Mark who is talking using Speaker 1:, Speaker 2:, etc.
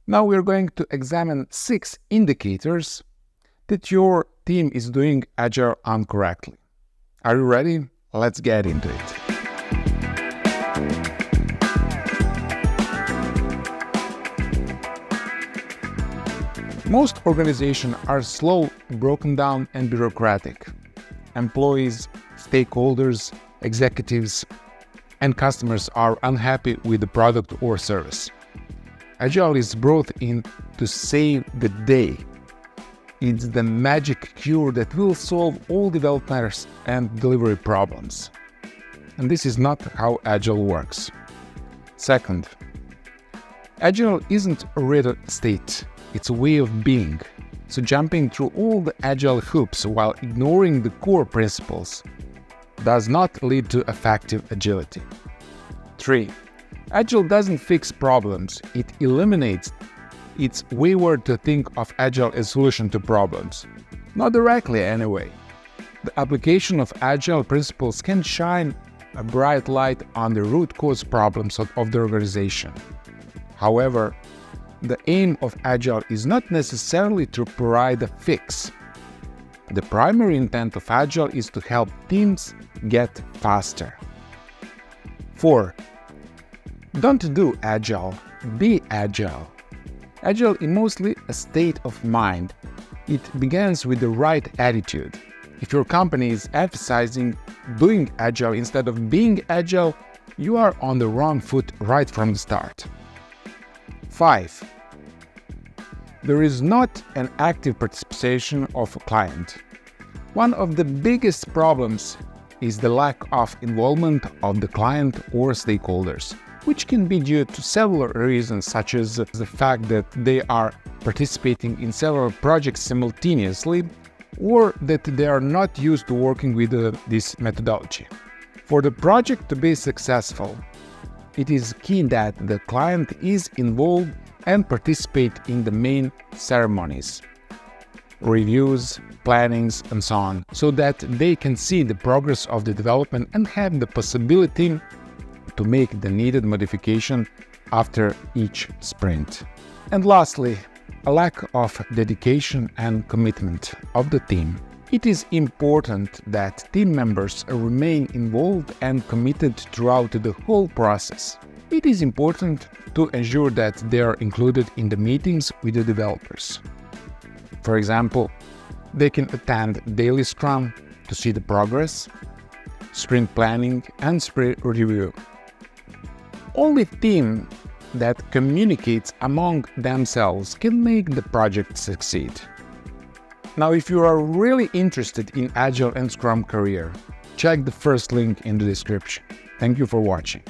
Speaker 1: Now we're going to examine 6 indicators that your team is doing Agile incorrectly. Are you ready? Let's get into it. Most organizations are slow, broken down, and bureaucratic. Employees, stakeholders, executives, and customers are unhappy with the product or service. Agile is brought in to save the day. It's the magic cure that will solve all developers and delivery problems. And this is not how Agile works. Second, Agile isn't a real state, it's a way of being. So jumping through all the Agile hoops while ignoring the core principles does not lead to effective agility. 3. Agile doesn't fix problems, it eliminates. It's wayward to think of Agile as a solution to problems. Not directly anyway. The application of Agile principles can shine a bright light on the root cause problems of the organization. However, the aim of Agile is not necessarily to provide a fix. The primary intent of Agile is to help teams get faster. 4. Don't do Agile, be Agile. Agile is mostly a state of mind. It begins with the right attitude. If your company is emphasizing doing Agile instead of being Agile, you are on the wrong foot right from the start. 5. There is not an active participation of a client. One of the biggest problems is the lack of involvement of the client or stakeholders, which can be due to several reasons, such as the fact that they are participating in several projects simultaneously, or that they are not used to working with this methodology. For the project to be successful, it is key that the client is involved and participate in the main ceremonies, reviews, plannings, and so on, so that they can see the progress of the development and have the possibility to make the needed modification after each sprint. And lastly, a lack of dedication and commitment of the team. It is important that team members remain involved and committed throughout the whole process. It is important to ensure that they are included in the meetings with the developers. For example, they can attend daily Scrum to see the progress, sprint planning, and sprint review. Only team that communicates among themselves can make the project succeed. Now, if you are really interested in Agile and Scrum career, check the first link in the description. Thank you for watching.